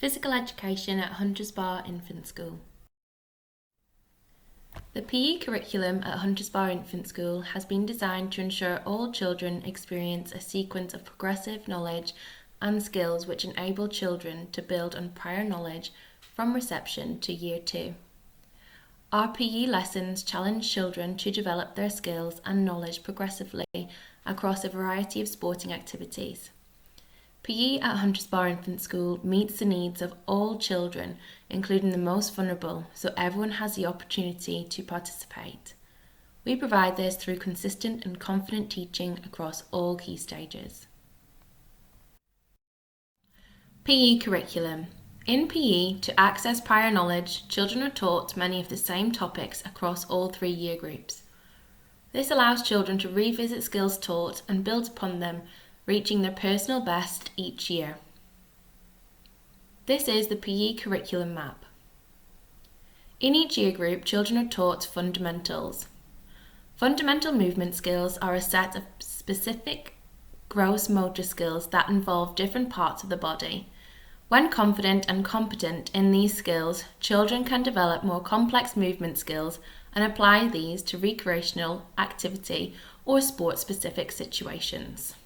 Physical Education at Hunters Bar Infant School. The PE curriculum at Hunters Bar Infant School has been designed to ensure all children experience a sequence of progressive knowledge and skills which enable children to build on prior knowledge from reception to Year 2. Our PE lessons challenge children to develop their skills and knowledge progressively across a variety of sporting activities. PE at Hunters Bar Infant School meets the needs of all children, including the most vulnerable, so everyone has the opportunity to participate. We provide this through consistent and confident teaching across all key stages. PE curriculum. In PE, to access prior knowledge, children are taught many of the same topics across all 3 year groups. This allows children to revisit skills taught and build upon them, reaching their personal best each year. This is the PE curriculum map. In each year group, children are taught fundamentals. Fundamental movement skills are a set of specific gross motor skills that involve different parts of the body. When confident and competent in these skills, children can develop more complex movement skills and apply these to recreational activity or sport-specific situations.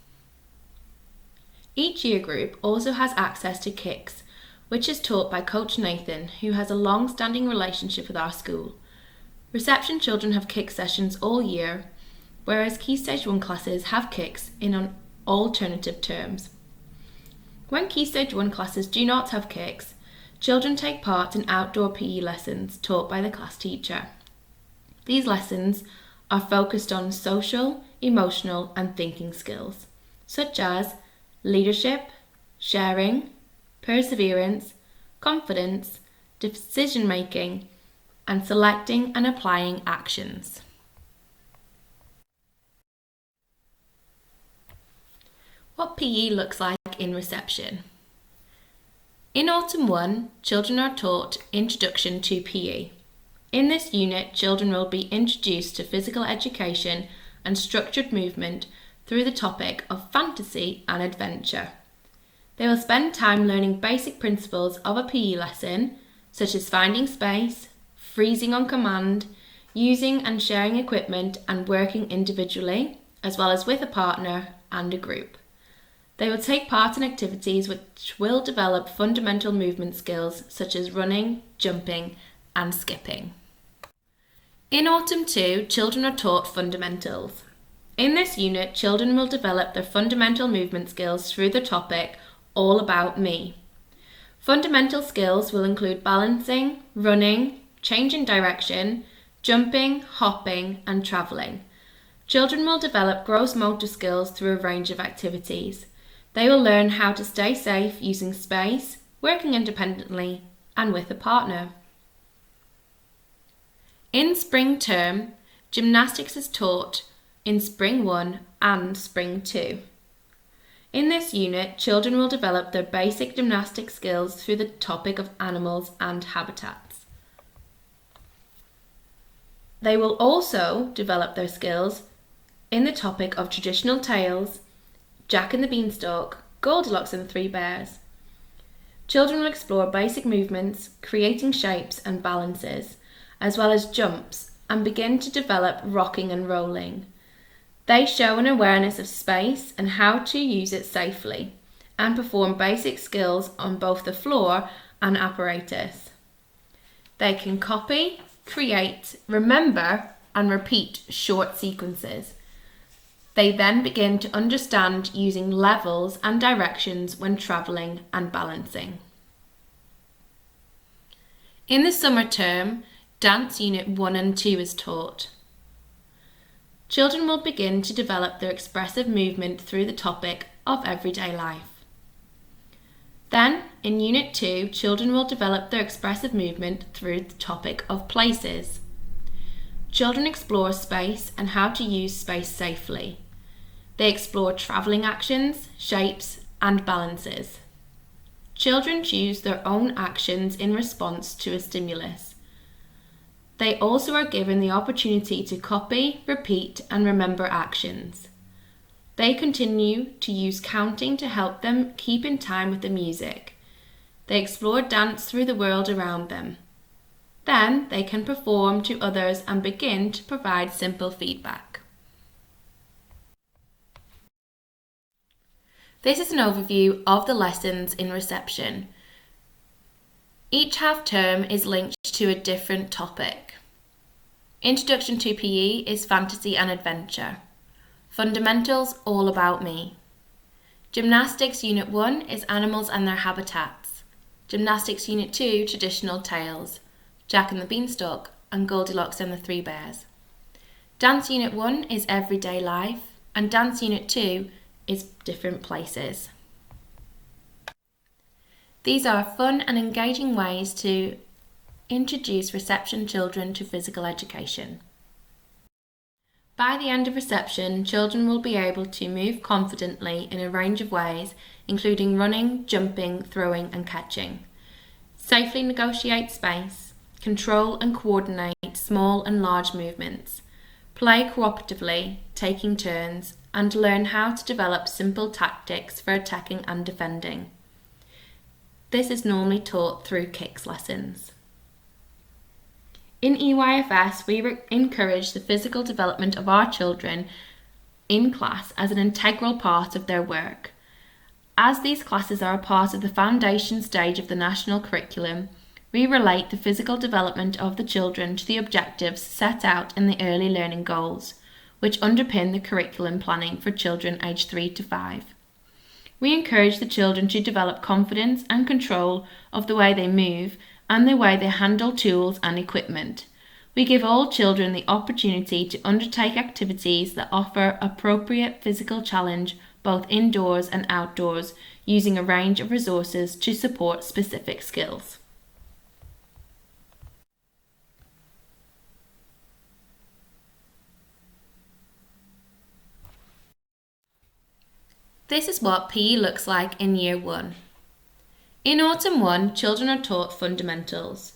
Each year group also has access to Kicks, which is taught by Coach Nathan, who has a long-standing relationship with our school. Reception children have Kick sessions all year, whereas Key Stage 1 classes have Kicks in alternative terms. When Key Stage 1 classes do not have Kicks, children take part in outdoor PE lessons taught by the class teacher. These lessons are focused on social, emotional and thinking skills, such as leadership, sharing, perseverance, confidence, decision-making, and selecting and applying actions. What PE looks like in reception. In Autumn 1, children are taught Introduction to PE. In this unit, children will be introduced to physical education and structured movement through the topic of fantasy and adventure. They will spend time learning basic principles of a PE lesson, such as finding space, freezing on command, using and sharing equipment and working individually, as well as with a partner and a group. They will take part in activities which will develop fundamental movement skills such as running, jumping and skipping. In Autumn 2, children are taught fundamentals. In this unit, children will develop their fundamental movement skills through the topic All About Me. Fundamental skills will include balancing, running, changing direction, jumping, hopping, and travelling. Children will develop gross motor skills through a range of activities. They will learn how to stay safe using space, working independently, and with a partner. In Spring Term, gymnastics is taught in Spring 1 and Spring 2. In this unit, children will develop their basic gymnastic skills through the topic of animals and habitats. They will also develop their skills in the topic of traditional tales, Jack and the Beanstalk, Goldilocks and the Three Bears. Children will explore basic movements, creating shapes and balances, as well as jumps, and begin to develop rocking and rolling. They show an awareness of space and how to use it safely, and perform basic skills on both the floor and apparatus. They can copy, create, remember, and repeat short sequences. They then begin to understand using levels and directions when travelling and balancing. In the summer term, Dance Unit 1 and 2 is taught. Children will begin to develop their expressive movement through the topic of everyday life. Then, in Unit 2, children will develop their expressive movement through the topic of places. Children explore space and how to use space safely. They explore travelling actions, shapes, and balances. Children choose their own actions in response to a stimulus. They also are given the opportunity to copy, repeat, and remember actions. They continue to use counting to help them keep in time with the music. They explore dance through the world around them. Then they can perform to others and begin to provide simple feedback. This is an overview of the lessons in reception. Each half term is linked to a different topic. Introduction to PE is fantasy and adventure. Fundamentals, all about me. Gymnastics Unit 1 is animals and their habitats. Gymnastics Unit 2, traditional tales. Jack and the Beanstalk, and Goldilocks and the Three Bears. Dance Unit 1 is everyday life, and Dance Unit 2 is different places. These are fun and engaging ways to introduce reception children to physical education. By the end of reception, children will be able to move confidently in a range of ways, including running, jumping, throwing and catching. Safely negotiate space, control and coordinate small and large movements, play cooperatively, taking turns, and learn how to develop simple tactics for attacking and defending. This is normally taught through kicks lessons. In EYFS, we encourage the physical development of our children in class as an integral part of their work. As these classes are a part of the foundation stage of the national curriculum, we relate the physical development of the children to the objectives set out in the early learning goals, which underpin the curriculum planning for children aged 3 to 5. We encourage the children to develop confidence and control of the way they move and the way they handle tools and equipment. We give all children the opportunity to undertake activities that offer appropriate physical challenge both indoors and outdoors, using a range of resources to support specific skills. This is what PE looks like in Year 1. In Autumn 1, children are taught fundamentals.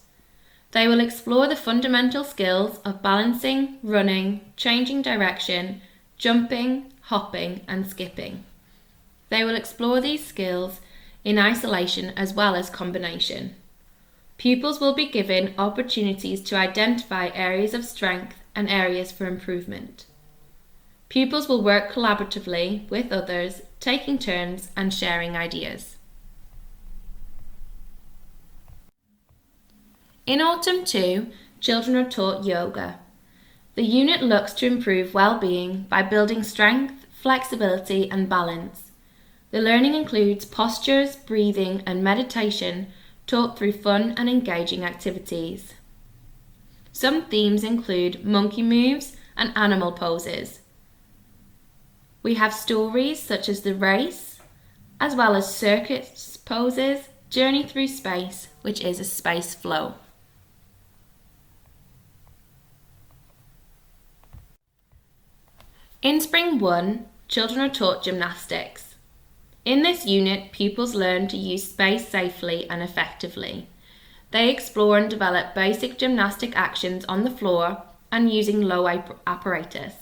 They will explore the fundamental skills of balancing, running, changing direction, jumping, hopping and skipping. They will explore these skills in isolation as well as combination. Pupils will be given opportunities to identify areas of strength and areas for improvement. Pupils will work collaboratively with others, taking turns and sharing ideas. In Autumn 2, children are taught yoga. The unit looks to improve well-being by building strength, flexibility and balance. The learning includes postures, breathing and meditation taught through fun and engaging activities. Some themes include monkey moves and animal poses. We have stories such as the race, as well as circus poses, journey through space, which is a space flow. In Spring 1, children are taught gymnastics. In this unit, pupils learn to use space safely and effectively. They explore and develop basic gymnastic actions on the floor and using low apparatus.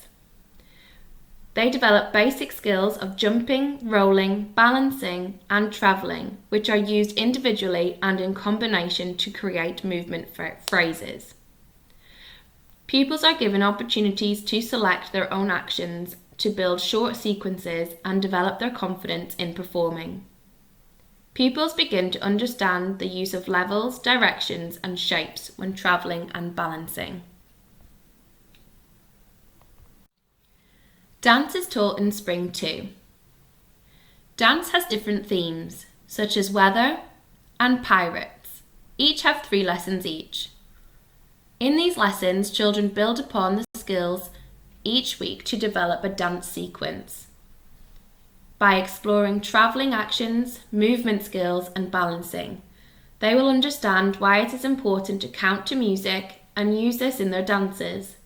They develop basic skills of jumping, rolling, balancing, and travelling, which are used individually and in combination to create movement phrases. Pupils are given opportunities to select their own actions to build short sequences and develop their confidence in performing. Pupils begin to understand the use of levels, directions, and shapes when travelling and balancing. Dance is taught in Spring 2. Dance has different themes, such as weather and pirates. Each have 3 lessons each. In these lessons, children build upon the skills each week to develop a dance sequence. By exploring travelling actions, movement skills and balancing, they will understand why it is important to count to music and use this in their dances.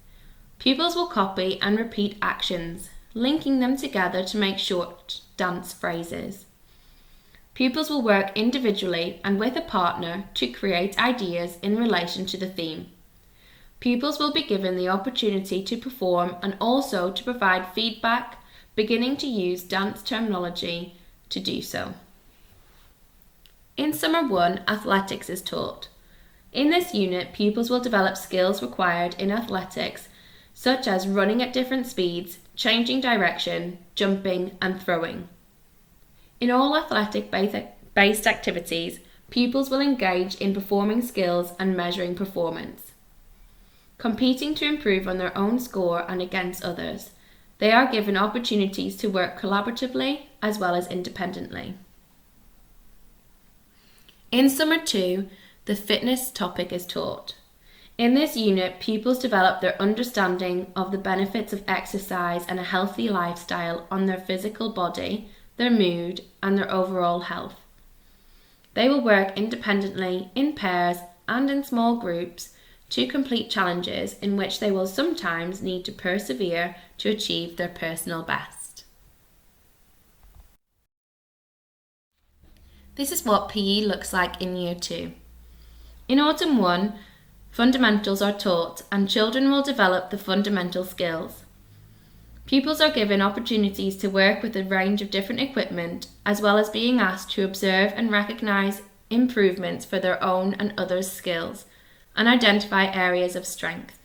Pupils will copy and repeat actions, linking them together to make short dance phrases. Pupils will work individually and with a partner to create ideas in relation to the theme. Pupils will be given the opportunity to perform and also to provide feedback, beginning to use dance terminology to do so. In Summer 1, athletics is taught. In this unit, pupils will develop skills required in athletics, such as running at different speeds, changing direction, jumping, and throwing. In all athletic-based activities, pupils will engage in performing skills and measuring performance. Competing to improve on their own score and against others, they are given opportunities to work collaboratively as well as independently. In Summer 2, the fitness topic is taught. In this unit, pupils develop their understanding of the benefits of exercise and a healthy lifestyle on their physical body, their mood, and their overall health. They will work independently, in pairs, and in small groups to complete challenges in which they will sometimes need to persevere to achieve their personal best. This is what PE looks like in Year 2. In Autumn 1, fundamentals are taught and children will develop the fundamental skills. Pupils are given opportunities to work with a range of different equipment, as well as being asked to observe and recognise improvements for their own and others' skills, and identify areas of strength.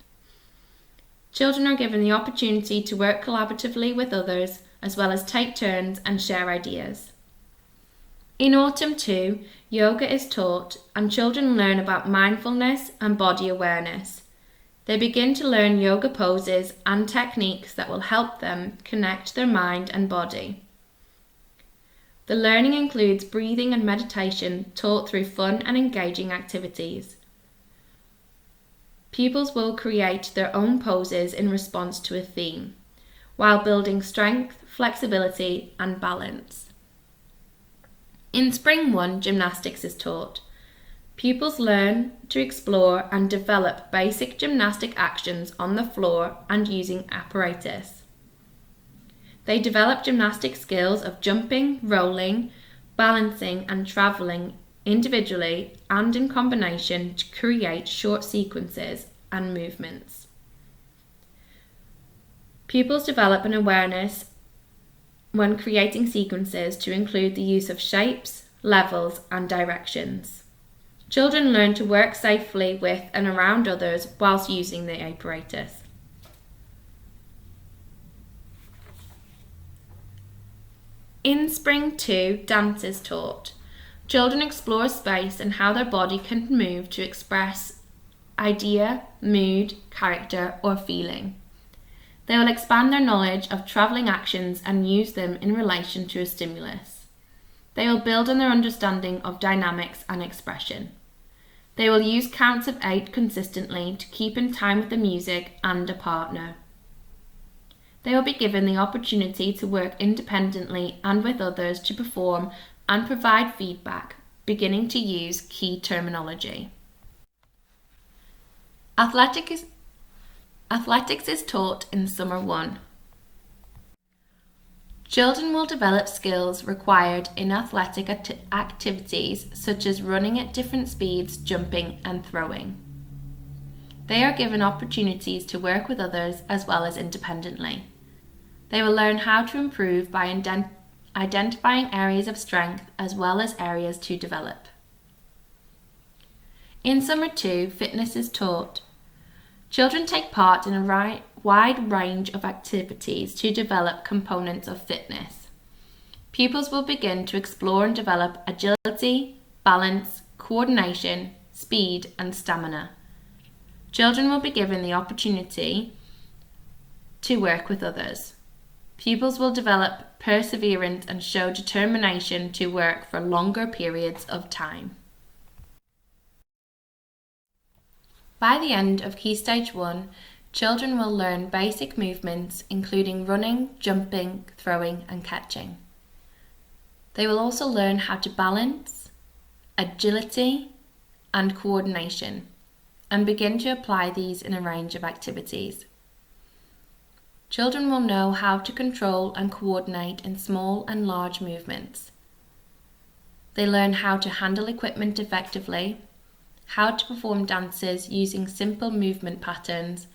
Children are given the opportunity to work collaboratively with others, as well as take turns and share ideas. In Autumn 2, yoga is taught and children learn about mindfulness and body awareness. They begin to learn yoga poses and techniques that will help them connect their mind and body. The learning includes breathing and meditation taught through fun and engaging activities. Pupils will create their own poses in response to a theme, while building strength, flexibility, and balance. In Spring 1, gymnastics is taught. Pupils learn to explore and develop basic gymnastic actions on the floor and using apparatus. They develop gymnastic skills of jumping, rolling, balancing, and travelling individually and in combination to create short sequences and movements. Pupils develop an awareness when creating sequences to include the use of shapes, levels, and directions. Children learn to work safely with and around others whilst using the apparatus. In Spring 2, dance is taught. Children explore space and how their body can move to express idea, mood, character, or feeling. They will expand their knowledge of travelling actions and use them in relation to a stimulus. They will build on their understanding of dynamics and expression. They will use counts of 8 consistently to keep in time with the music and a partner. They will be given the opportunity to work independently and with others to perform and provide feedback, beginning to use key terminology. Athletics is taught in Summer 1. Children will develop skills required in athletic activities such as running at different speeds, jumping, and throwing. They are given opportunities to work with others as well as independently. They will learn how to improve by identifying areas of strength as well as areas to develop. In Summer 2, fitness is taught. Children take part in a wide range of activities to develop components of fitness. Pupils will begin to explore and develop agility, balance, coordination, speed, and stamina. Children will be given the opportunity to work with others. Pupils will develop perseverance and show determination to work for longer periods of time. By the end of Key Stage 1, children will learn basic movements including running, jumping, throwing, and catching. They will also learn how to balance, agility, and coordination, and begin to apply these in a range of activities. Children will know how to control and coordinate in small and large movements. They learn how to handle equipment effectively, how to perform dances using simple movement patterns,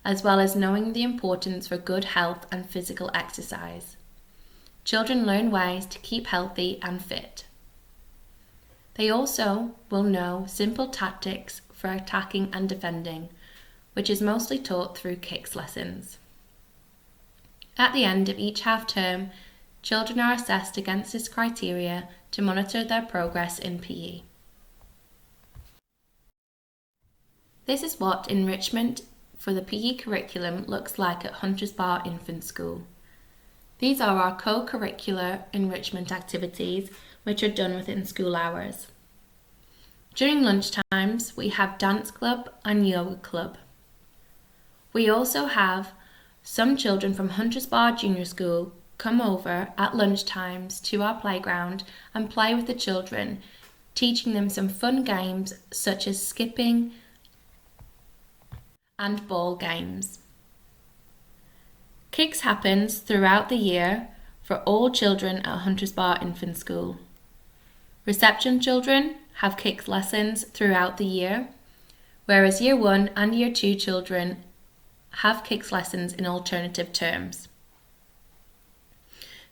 as well as knowing the importance for good health and physical exercise. Children learn ways to keep healthy and fit. They also will know simple tactics for attacking and defending, which is mostly taught through kicks lessons. At the end of each half term, children are assessed against this criteria to monitor their progress in PE. This is what enrichment for the PE curriculum looks like at Hunters Bar Infant School. These are our co-curricular enrichment activities which are done within school hours. During lunchtimes, we have dance club and yoga club. We also have some children from Hunters Bar Junior School come over at lunchtimes to our playground and play with the children, teaching them some fun games such as skipping and ball games. Kicks happens throughout the year for all children at Hunters Bar Infant School. Reception children have kicks lessons throughout the year, whereas Year 1 and Year 2 children have kicks lessons in alternative terms.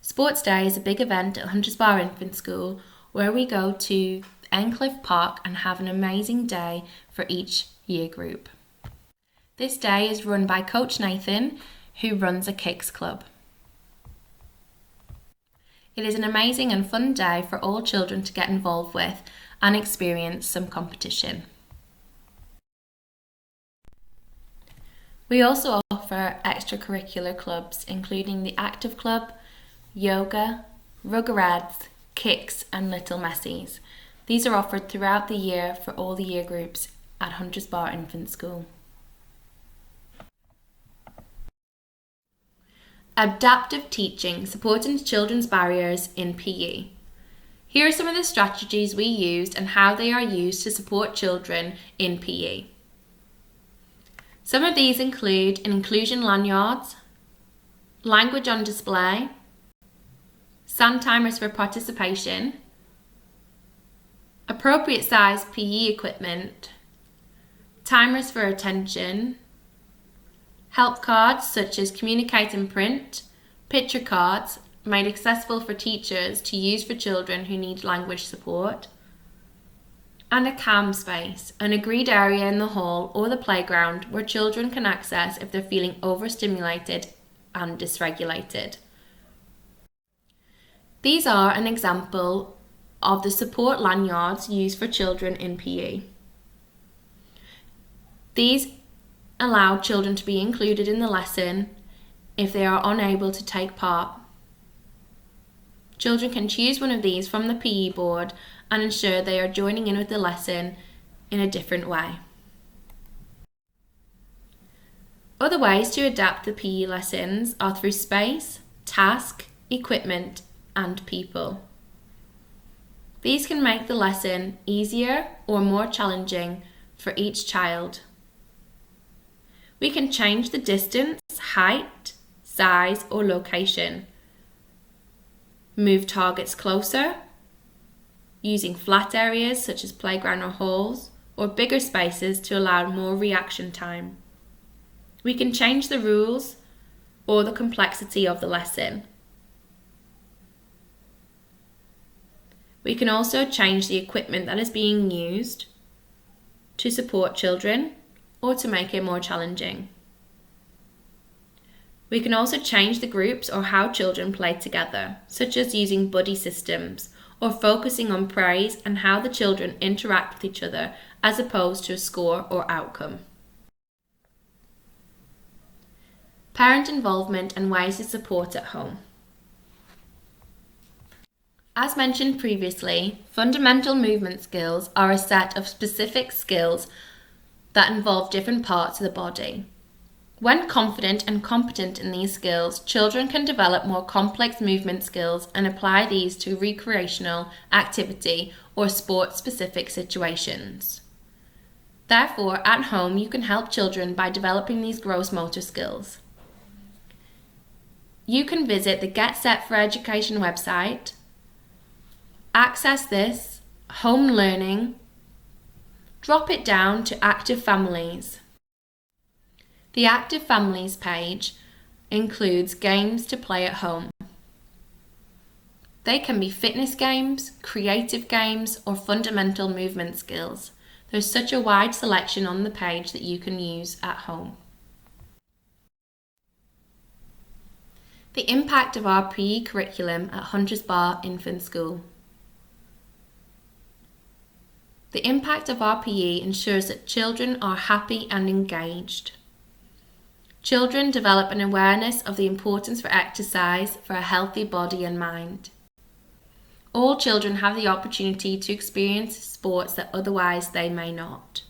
Sports Day is a big event at Hunters Bar Infant School where we go to Endcliffe Park and have an amazing day for each year group. This day is run by Coach Nathan, who runs a kicks club. It is an amazing and fun day for all children to get involved with and experience some competition. We also offer extracurricular clubs, including the Active Club, Yoga, Rugrats, Kicks and Little Messies. These are offered throughout the year for all the year groups at Hunters Bar Infant School. Adaptive teaching, supporting children's barriers in PE. Here are some of the strategies we used and how they are used to support children in PE. Some of these include inclusion lanyards, language on display, sand timers for participation, appropriate size PE equipment, timers for attention, help cards such as communicate and print, picture cards made accessible for teachers to use for children who need language support, and a calm space, an agreed area in the hall or the playground where children can access if they're feeling overstimulated and dysregulated. These are an example of the support lanyards used for children in PE. These allow children to be included in the lesson if they are unable to take part. Children can choose one of these from the PE board and ensure they are joining in with the lesson in a different way. Other ways to adapt the PE lessons are through space, task, equipment, and people. These can make the lesson easier or more challenging for each child. We can change the distance, height, size, or location. Move targets closer, using flat areas such as playground or halls, or bigger spaces to allow more reaction time. We can change the rules or the complexity of the lesson. We can also change the equipment that is being used to support children or to make it more challenging. We can also change the groups or how children play together, such as using buddy systems or focusing on praise and how the children interact with each other as opposed to a score or outcome. Parent involvement and ways to support at home. As mentioned previously, fundamental movement skills are a set of specific skills that involve different parts of the body. When confident and competent in these skills, children can develop more complex movement skills and apply these to recreational activity or sport-specific situations. Therefore, at home, you can help children by developing these gross motor skills. You can visit the Get Set for Education website, access this, home learning, drop it down to Active Families. The Active Families page includes games to play at home. They can be fitness games, creative games, or fundamental movement skills. There's such a wide selection on the page that you can use at home. The impact of our PE curriculum at Hunters Bar Infant School. The impact of our PE ensures that children are happy and engaged. Children develop an awareness of the importance for exercise for a healthy body and mind. All children have the opportunity to experience sports that otherwise they may not.